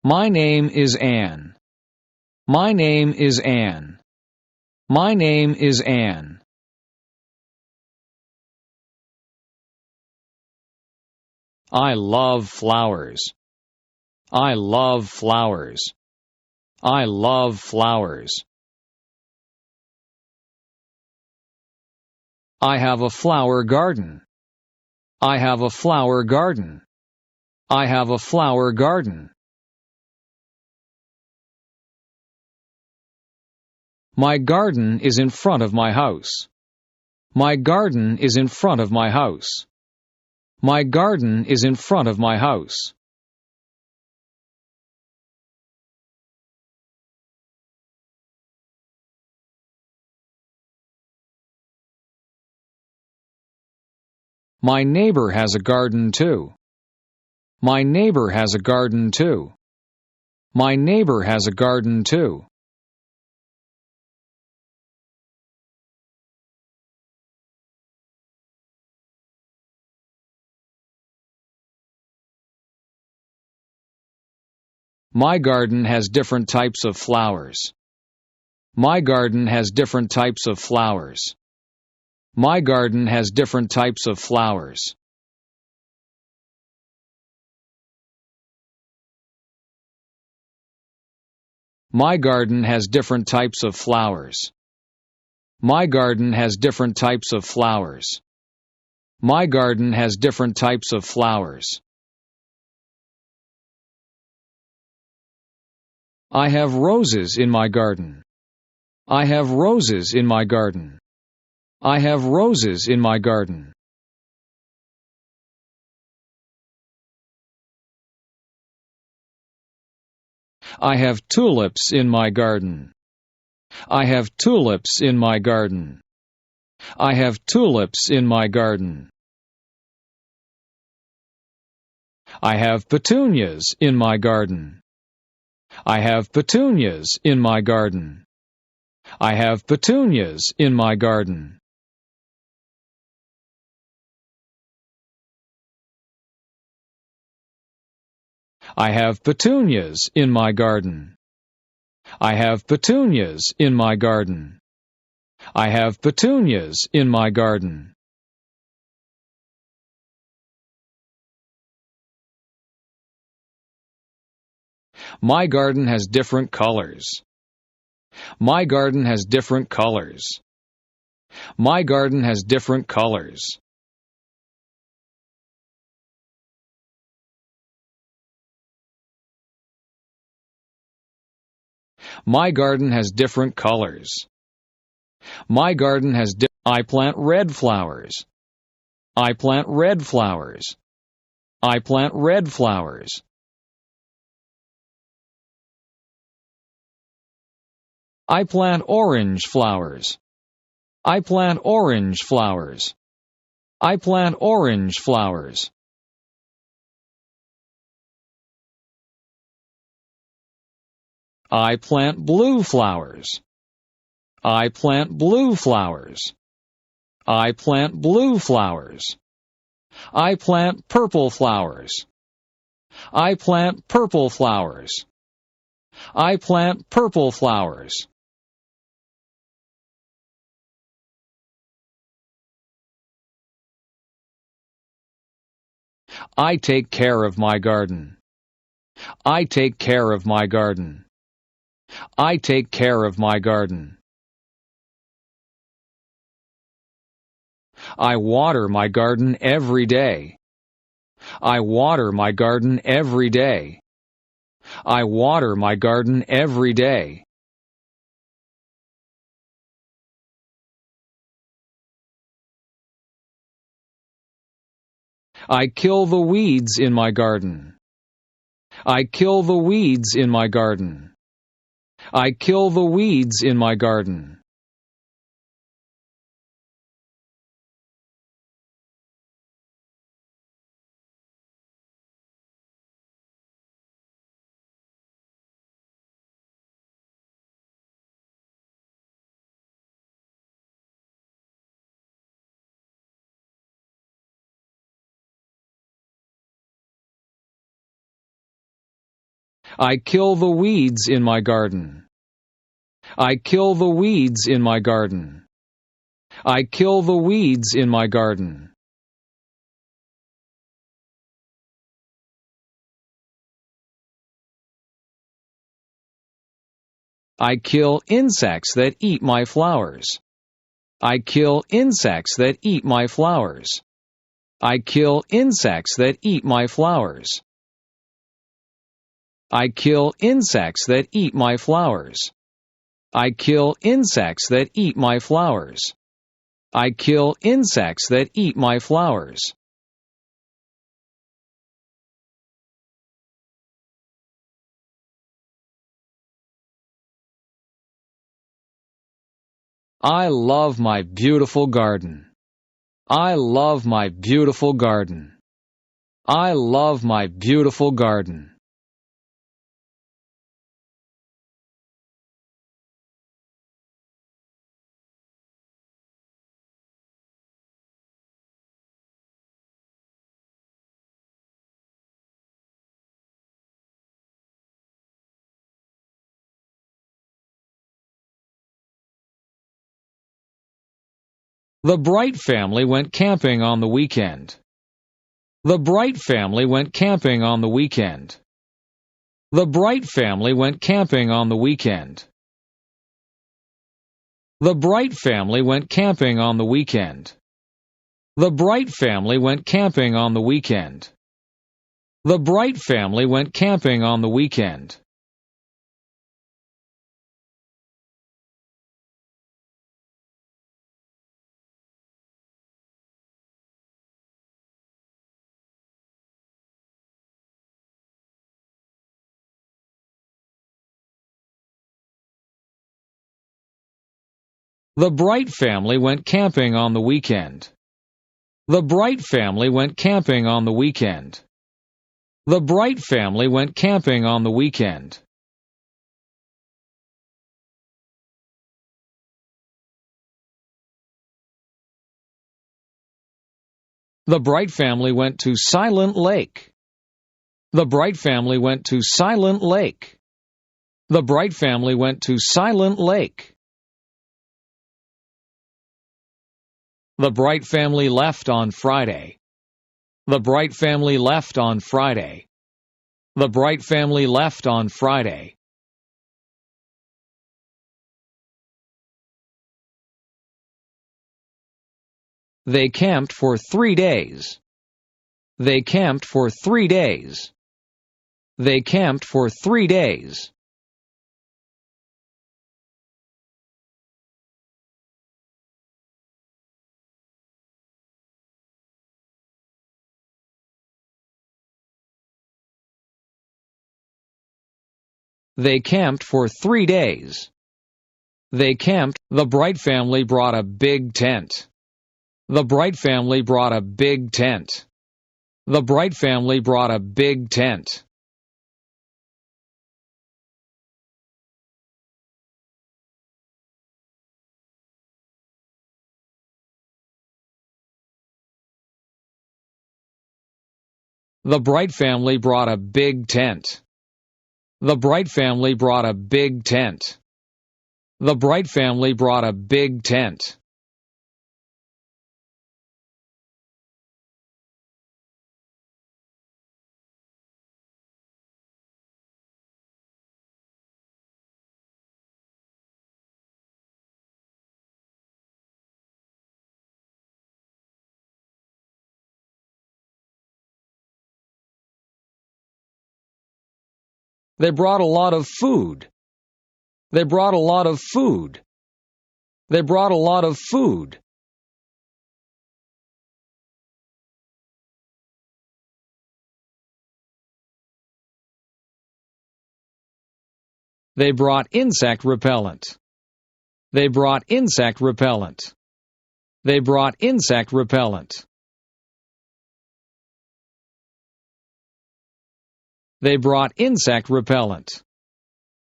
My name is Anne. My name is Anne. My name is Anne. I love flowers. I love flowers. I love flowers. I have a flower garden. I have a flower garden. I have a flower garden. My garden is in front of my house. My garden is in front of my house. My garden is in front of my house. My neighbor has a garden too. My neighbor has a garden too. My neighbor has a garden too. My garden has different types of flowers. My garden has different types of flowers. My garden has different types of flowers. My garden has different types of flowers. My garden has different types of flowers. My garden has different types of flowers. I have roses in my garden. I have roses in my garden. I have roses in my garden. I have tulips in my garden. I have tulips in my garden. I have tulips in my garden. I have petunias in my garden. I have petunias in my garden. I have petunias in my garden. I have petunias in my garden. I have petunias in my garden. I have petunias in my garden. My garden has different colors. My garden has different colors. My garden has different colors. My garden has different colors. My garden has I plant red flowers. I plant red flowers. I plant red flowers. I plant orange flowers. I plant orange flowers. I plant orange flowers. I plant blue flowers. I plant blue flowers. I plant blue flowers. I plant purple flowers. I plant purple flowers. I plant purple flowers. I take care of my garden. I take care of my garden. I take care of my garden. I water my garden every day. I water my garden every day. I water my garden every day. I kill the weeds in my garden. I kill the weeds in my garden. I kill the weeds in my garden. I kill the weeds in my garden. I kill the weeds in my garden. I kill the weeds in my garden. I kill insects that eat my flowers. I kill insects that eat my flowers. I kill insects that eat my flowers. I kill insects that eat my flowers. I kill insects that eat my flowers. I kill insects that eat my flowers. I love my beautiful garden. I love my beautiful garden. I love my beautiful garden. The Bright family went camping on the weekend. The Bright family went camping on the weekend. The Bright family went camping on the weekend. The Bright family went camping on the weekend. The Bright family went camping on the weekend. The Bright family went camping on the weekend. The Bright family went camping on the weekend. The Bright family went camping on the weekend. The Bright family went camping on the weekend. The Bright family went to Silent Lake. The Bright family went to Silent Lake. The Bright family went to Silent Lake. The Bright family left on Friday. The Bright family left on Friday. The Bright family left on Friday. They camped for 3 days. They camped for 3 days. They camped for 3 days. They camped for 3 days. They camped. The Bright family brought a big tent. The Bright family brought a big tent. The Bright family brought a big tent. The Bright family brought a big tent. The Bright family brought a big tent. The Bright family brought a big tent. They brought a lot of food. They brought a lot of food. They brought a lot of food. They brought insect repellent. They brought insect repellent. They brought insect repellent. They brought insect repellent.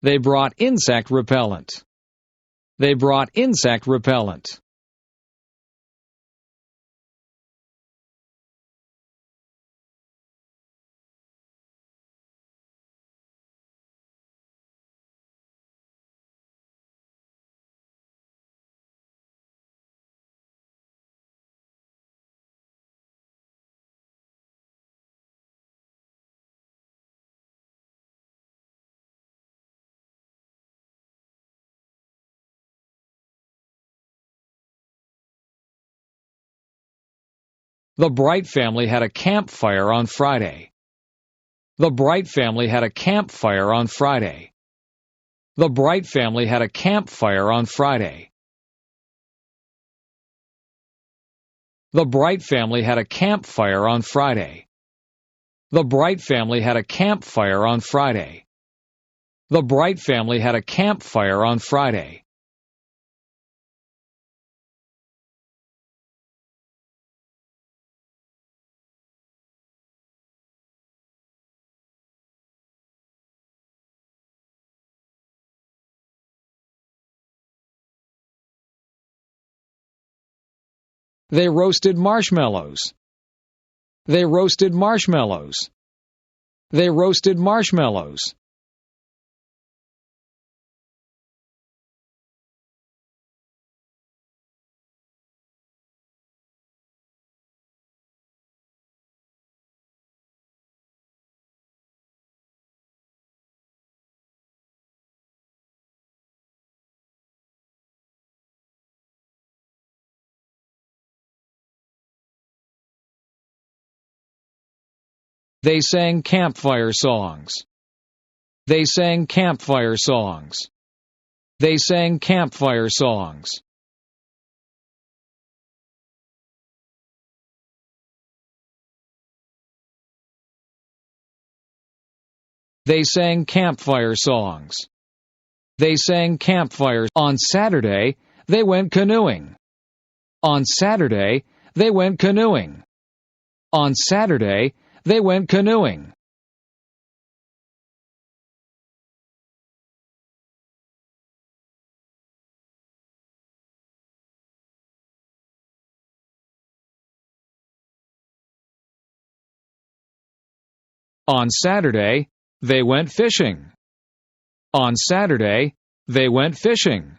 They brought insect repellent. They brought insect repellent. The Bright family had a campfire on Friday. The Bright family had a campfire on Friday. The Bright family had a campfire on Friday. The Bright family had a campfire on Friday. The Bright family had a campfire on Friday. The Bright family had a campfire on Friday. They roasted marshmallows. They roasted marshmallows. They roasted marshmallows. They sang campfire songs. They sang campfire songs. They sang campfire songs. They sang campfire songs. They sang campfire. On Saturday, they went canoeing. On Saturday, they went canoeing. On Saturday, they went canoeing. On Saturday, they went fishing. On Saturday, they went fishing.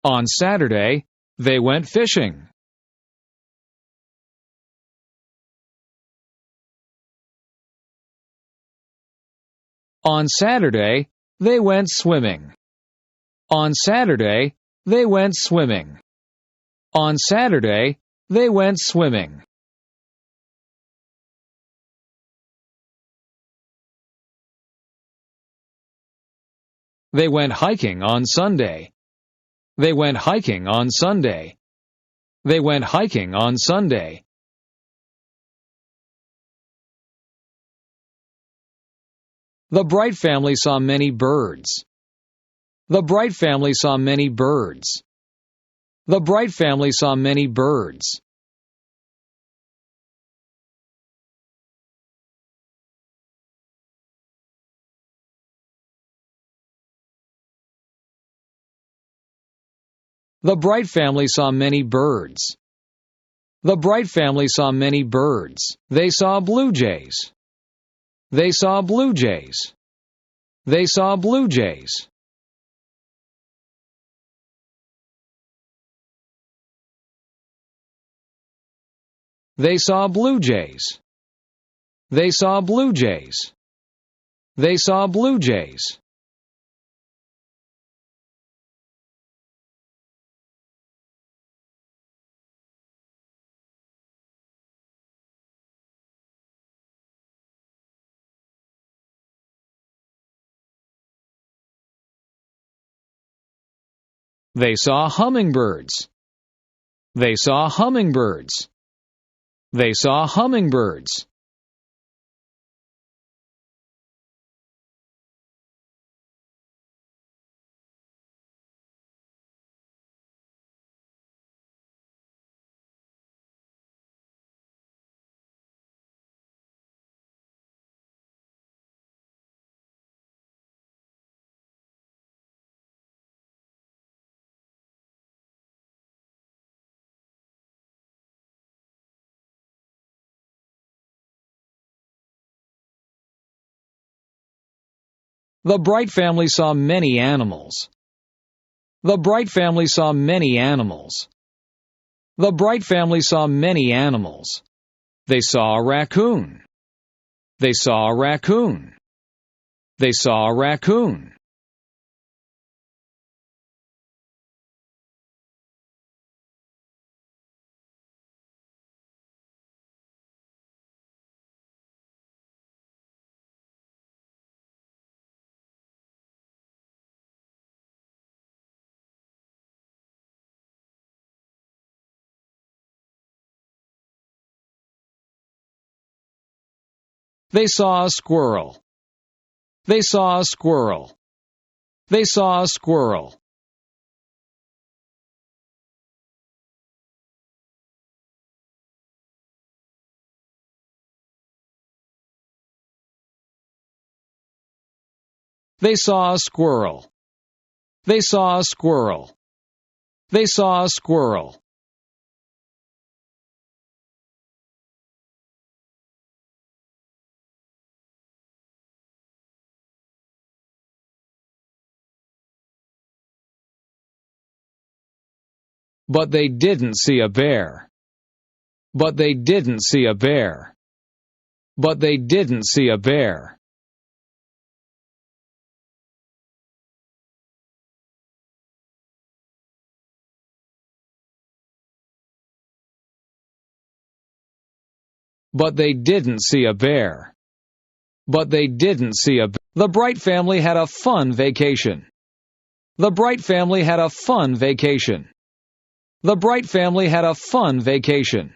On Saturday, they went fishing. On Saturday, they went swimming. On Saturday, they went swimming. On Saturday, they went swimming. They went hiking on Sunday. They went hiking on Sunday. They went hiking on Sunday. The Bright family saw many birds. The Bright family saw many birds. The Bright family saw many birds. The Bright family saw many birds. The Bright family saw many birds. They saw blue jays. They saw blue jays. They saw blue jays. They saw blue jays. They saw blue jays. They saw blue jays. They saw hummingbirds. They saw hummingbirds. They saw hummingbirds. The Bright family saw many animals. The Bright family saw many animals. The Bright family saw many animals. They saw a raccoon. They saw a raccoon. They saw a raccoon. They saw a squirrel. They saw a squirrel. They saw a squirrel. They saw a squirrel. They saw a squirrel. They saw a squirrel. But they didn't see a bear. But they didn't see a bear. But they didn't see a bear. But they didn't see a bear. But they didn't see a bear. The Bright family had a fun vacation. The Bright family had a fun vacation. The Bright family had a fun vacation.